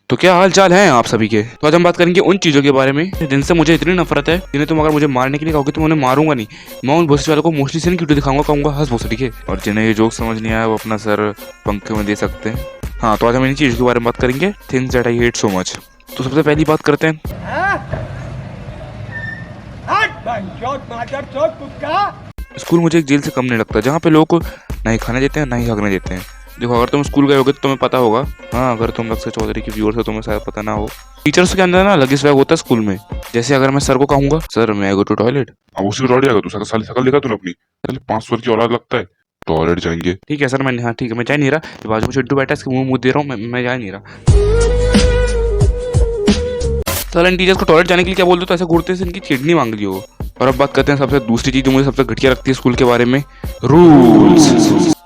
तो क्या हाल चाल है आप सभी के। तो आज हम बात करेंगे उन चीजों के बारे में जिनसे मुझे इतनी नफरत है, जिन्हें तुम अगर मुझे मारने के लिए कहोगे तो मैं उन्हें मारूंगा नहीं। मैं उन भोसड़ी वालों को मोस्टली से क्यों दिखाऊंगा, कहूंगा हंस भोसड़ी के। और जिन्हें ये जोक समझ नहीं आया वो अपना सर पंखे में दे सकते हैं। हाँ, तो आज हम इन चीजों के बारे में बात करेंगे, things that I hate so much. तो सबसे पहली बात करते हैं, स्कूल मुझे एक जेल से कम नहीं लगता, जहाँ पे लोग को ना ही खाने देते हैं ना ही हगने देते हैं। देखो, अगर तुम स्कूल गए होगे तो तुम्हें पता होगा। हाँ, अगर तुम लक्ष्य चौधरी के व्यूअर्स हो तुम्हें शायद पता ना हो। टीचर्स के अंदर ना लगेज स्वैग होता है स्कूल में। जैसे अगर मैं सर को कहूंगा, सर मैं गो टू टॉयलेट, अब उसी टॉयलेट जाएगा। तू साली शकल देखा तूने अपनी? 500 की औलाद लगता है। टॉयलेट जाएंगे। ठीक है सर, मैं हाँ ठीक है, मैं जा नहीं रहा। ये बाजू में चिट्टू बैठा है, इसके मुंह दे रहा हूँ, मैं जा नहीं रहा। सर इन टीचर्स को टॉयलेट जाने के लिए क्या बोलते हो, तो ऐसे घूरते हैं इनकी किडनी मांग ली हो। और अब बात करते हैं सबसे दूसरी चीज जो मुझे सबसे घटिया लगती है स्कूल के बारे में, रूल्स।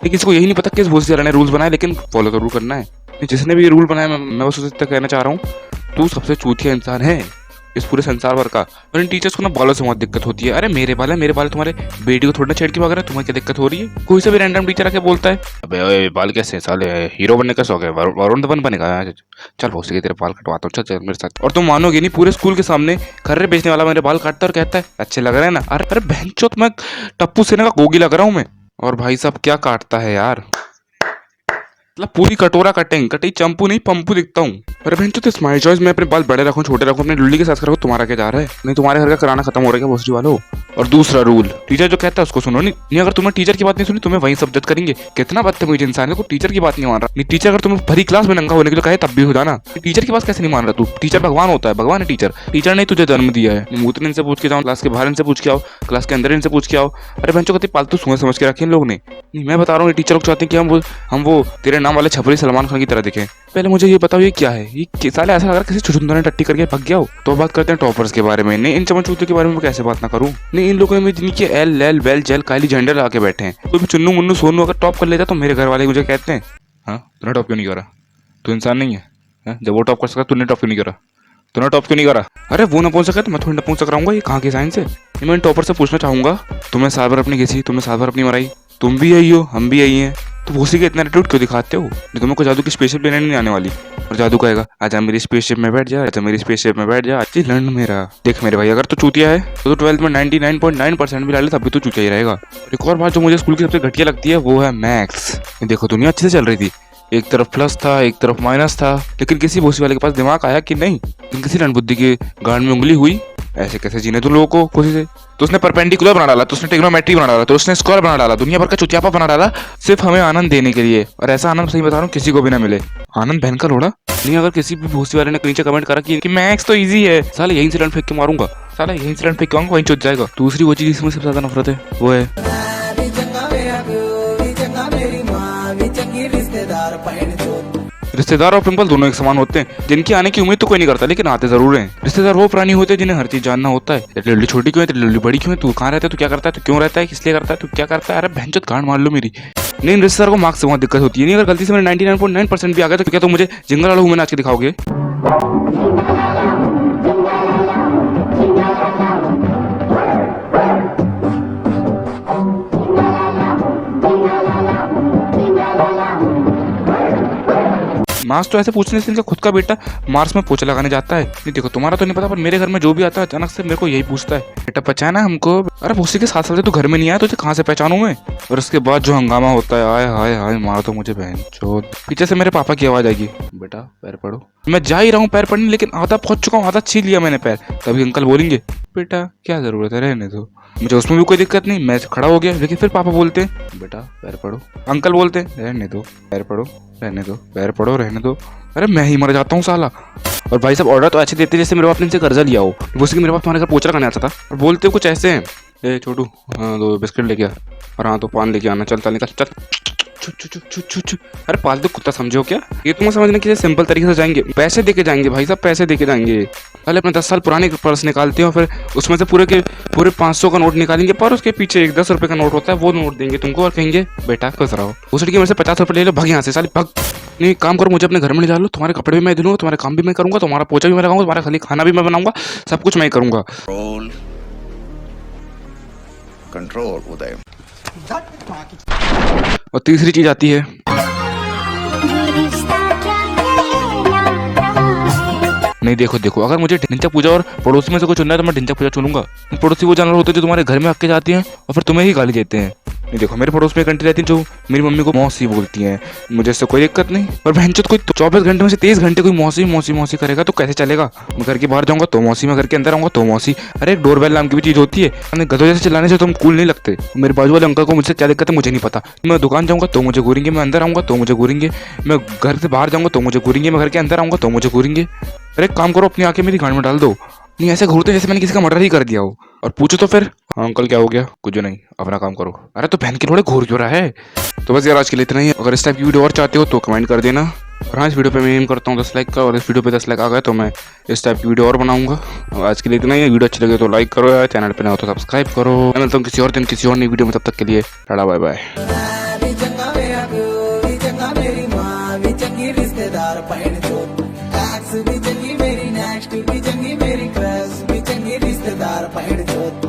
लेकिन इसको यही नहीं पता किस भोसड़ी वाले ने रूल्स बनाए, लेकिन फॉलो जरूर करना है। जिसने भी ये रूल बनाया, मैं बस उससे कहना चाह रहा हूँ, तू सबसे चूतिया इंसान है इस पूरे संसार भर का। और इन टीचर्स को ना बालों से बहुत दिक्कत होती है। अरे मेरे बाल है, तुम्हारे बेटी को थोड़ा ना छेड़ के भाग रहा है, तुम्हें क्या दिक्कत हो रही है। कोई सा भी रैंडम टीचर आके बोलता है, अबे ओए बाल कैसे साले, हीरो बनने का शौक है, वरुण धवन बनेगा, चल भोसड़ी के तेरे बाल कटवाता हूँ, चल मेरे साथ। और तुम मानोगे नहीं, पूरे स्कूल के सामने खर्रे बेचने वाला मेरे बाल काटता है और कहता है अच्छे लग रहे हैं ना। अरे बहनचोद, मैं टप्पू सेना का गोगी लग रहा हूँ मैं। और भाई साहब क्या काटता है यार, मतलब पूरी कटोरा कटेंगे, कटी चंपू नहीं पंपू दिखता हूँ। अरे बहन तो स्माइल चॉइस, मैं अपने बाल बड़े रखूं छोटे रखूं, अपने लुल्ली के साथ रखूं, तुम्हारा क्या जा रहा है। नहीं तुम्हारे घर का किराना खत्म हो रहा है क्या भोसड़ी वालों। और दूसरा रूल, टीचर जो कहता है उसको सुनो नहीं। अगर तुम्हें टीचर की बात नहीं सुनी, तुम्हें वहीं सब जज करेंगे। कितना बदतमीज इंसान है, को टीचर की बात नहीं मान रहा। नहीं टीचर अगर तुम्हें भरी क्लास में नंगा होने के लिए कहे तब भी हो जाना। टीचर की बात कैसे नहीं मान रहा तू। टीचर भगवान होता है, भगवान है टीचर। टीचर ने तुझे जन्म दिया है, मूत्र इनसे पूछ के जाओ, क्लास के बाहर इनसे पूछ के आओ, क्लास के अंदर इनसे पूछ के आओ। अरे बहनचों कति पालतू सुने समझ के रखे इन लोग ने। नहीं मैं बता रहा हूँ, टीचर लोग चाहते हैं कि हम वो तेरे नाम वाले छपरी सलमान खान की तरह दिखे। पहले मुझे ये बताओ ये क्या है, ये साले ऐसा लग रहा है किसी छुछुंदर ने टट्टी करके भाग गया हो। तो बात करते हैं टॉपर्स के बारे में। नहीं इन चमचूते के बारे में कैसे बात ना करूं। नहीं इन लोगों में जिनके एल लेल बेल जेल काली झंडे लगा के बैठे हैं। कोई भी चुन्नू मुन्नू सोनू अगर टॉप कर लेता तो मेरे घर वाले मुझे कहते हैं, हाँ तूने टॉप क्यों नहीं करा, तू इंसान नहीं है। जब वो टॉप कर सका तूने टॉप क्यों नहीं करा, तूने टॉप क्यों नहीं करा। अरे वो ना पहुंच सका तो मैं थोड़ी ना पहुंच सक रहा हूँ, ये कहाँ की साइंस है। मैं इन टॉपर से पूछना चाहूंगा, तुम्हें साल भर अपनी घिसी, तुम्हें साल भर अपनी मराई, तुम भी यही हो हम भी यही हैं, तो भूसी का इतना एटीट्यूड क्यों दिखाते हो। नहीं तुम्हें कोई जादू की स्पेसशिप लेने नहीं आने वाली। और जादू कहेगा आजा मेरी स्पेसशिप में बैठ जा, आजा मेरी स्पेसशिप में बैठ जा, अच्छी लंड मेरा। देख मेरे भाई, अगर तो चूतिया है तो 12th में 99.9% भी ला ले तब भी तो चूतिया ही रहेगा। एक और बात जो मुझे स्कूल की सबसे घटिया लगती है वो है मैथ्स। देखो दुनिया अच्छे से चल रही थी, एक तरफ प्लस था एक तरफ माइनस था, लेकिन किसी भूसी वाले के पास दिमाग आया कि नहीं, किसी रण बुद्धि के गांड में उंगली हुई, ऐसे कैसे जीने तुम लोगों को खुशी से। तो उसने परपेंडिकुलर बना डाला, तो उसने ट्रिग्नोमेट्री बना डाला, तो उसने स्क्वायर बना डाला, दुनिया भर का चुतियापा बना डाला, सिर्फ हमें आनंद देने के लिए। और ऐसा आनंद सही बता रहा हूँ किसी को भी ना मिले। आनंद बहन का लोड़ा। नहीं अगर किसी भी भूसी वाले ने नीचे कमेंट करा कि मैथ्स तो इजी है, साला यहीं से रन फेंक के मारूंगा, साला यहीं से रन फेंक के आऊंगा, वहीं चुत जाएगा। दूसरी वो चीज जिसमें सबसे ज्यादा नफरत है वो है रिश्तेदार और पिंपल दोनों एक समान होते हैं, जिनकी आने की उम्मीद तो कोई नहीं करता लेकिन आते जरूर हैं। रिश्तेदार वो प्राणी होते हैं जिन्हें हर चीज जानना होता है। तेरी लल्ली छोटी क्यों है, तेरी लल्ली बड़ी क्यों है, तू कहाँ रहता है, तू क्या करता है, तू क्यों रहता है, किस लिए करता है, तू क्या करता है। अरे बहनचोद गांड मार लो मेरी। नहीं रिश्तेदार को मार्क्स से बहुत दिक्कत होती है। नहीं अगर गलती से मेरे 99.9% भी आ गया तो क्या तुम मुझे जिंगल वाला हूँ नाच के दिखाओगे। मार्क्स तो ऐसे पूछने से इनका खुद का बेटा मार्क्स में पोछा लगाने जाता है। नहीं देखो तुम्हारा तो नहीं पता, पर मेरे घर में जो भी आता है अचानक से मेरे को यही पूछता है, बेटा पहचाना हमको। अरे भूसी के 7 साल से तू घर में नहीं आया, तुझे कहाँ से पहचानूं मैं। और उसके बाद जो हंगामा होता है, आय हाय हाय मार तो मुझे बहन चोद। पीछे से मेरे पापा की आवाज आएगी, बेटा पैर पढ़ो। मैं जा ही रहा हूँ पैर पढ़ने, लेकिन आधा पहुंच चुका हूँ, आधा छीन लिया मैंने पैर। तभी अंकल बोलेंगे बेटा क्या जरूरत है, रहने दो। मुझे उसमें भी कोई दिक्कत नहीं, मैं खड़ा हो गया, लेकिन फिर पापा बोलते हैं बेटा पैर पढ़ो। अंकल बोलते हैं रहने दो पैर पढ़ो, रहने दो पैर पढ़ो, रहने दो। अरे मैं ही मर जाता हूँ साला। और भाई साहब ऑर्डर तो ऐसे देते जैसे मेरे बाप ने इनसे कर्जा लिया हो। वो मेरे बाप तुम्हारे घर पोछा लगाने आता था और बोलते कुछ ऐसे हैं, ए छोटू हाँ 2 बिस्किट लेके आ, और हाँ तो पान लेके आना, चल चल निकल चल। अरे पालतू कुत्ता समझो क्या, ये तुम समझने के लिए सिंपल तरीके से जाएंगे, पैसे देके जाएंगे भाई साहब, पैसे देके जाएंगे। पहले अपने 10 साल पुराने पर्स निकालते हो, फिर उसमें से पूरे के पूरे 500 का नोट निकालेंगे, पर उसके पीछे एक 10 रुपए का नोट होता है, वो नोट देंगे तुमको और कहेंगे बेटा खुश रहो। उस लड़की में से 50 रुपए ले लो, भाग यहाँ से साले भाग। नहीं काम करो, मुझे अपने घर में ले जा लो, तुम्हारे कपड़े भी मैं धुलूंगा, तुम्हारे काम भी मैं करूंगा, तुम्हारा पोछा भी मैं लगाऊंगा, तुम्हारा खाली खाना भी मैं बनाऊंगा, सब कुछ मैं ही करूंगा। कंट्रोल उदय। और तीसरी चीज आती है नहीं देखो देखो, अगर मुझे ढिंचक पूजा और पड़ोसी में से कोई चुनना है तो मैं ढिंचक पूजा चुनूंगा। पड़ोसी वो जानवर होते हैं जो तुम्हारे घर में आके जाती हैं और फिर तुम्हें ही गाली देते हैं। नहीं देखो, मेरे पड़ोस में एक आंटी रहती है जो मेरी मम्मी को मौसी बोलती हैं, मुझे इससे कोई दिक्कत नहीं। और बहनचोद कोई 24 घंटे में से 23 घंटे कोई मौसी मौसी मौसी करेगा तो कैसे चलेगा। मैं घर के बाहर जाऊंगा तो मौसी, मैं घर के अंदर आऊंगा तो मौसी। अरे एक डोरबेल नाम की भी चीज होती है, मैंने गधों जैसे चिल्लाने से तुम कूल नहीं लगते। मेरे बाजू वाले अंकल को मुझसे क्या दिक्कत है मुझे नहीं पता। मैं दुकान जाऊंगा तो मुझे घूरेंगे, मैं अंदर आऊंगा तो मुझे घूरेंगे, मैं घर से बाहर जाऊंगा तो मुझे घूरेंगे, मैं घर के अंदर आऊंगा तो मुझे घूरेंगे। अरे एक काम करो, अपनी आंखें मेरी गांड में डाल दो। नहीं ऐसे घूरते जैसे मैंने किसी का मर्डर ही कर दिया हो। और पूछो तो फिर, हाँ अंकल क्या हो गया? कुछ नहीं, अपना काम करो। अरे तो बहन के थोड़े घूर क्यों रहा है? तो बस यार आज के लिए इतना ही। अगर इस टाइप की वीडियो और चाहते हो तो कमेंट कर देना। और हाँ, इस वीडियो पे मैं एम करता हूँ 10 लाइक का, और इस वीडियो पे 10 लाइक आ गए तो मैं इस टाइप की वीडियो और बनाऊंगा। आज के लिए इतना ही। वीडियो अच्छी लगे तो लाइक करो यार, चैनल पे ना हो तो सब्सक्राइब करो। मैं मिलता हूँ किसी और दिन किसी और नई वीडियो में, तब तक के लिए टाटा बाय बाय। भी चंगी मेरी नेक्स्ट भी चंगी मेरी क्रश भी चंगी रिश्तेदार पहड़ चोत।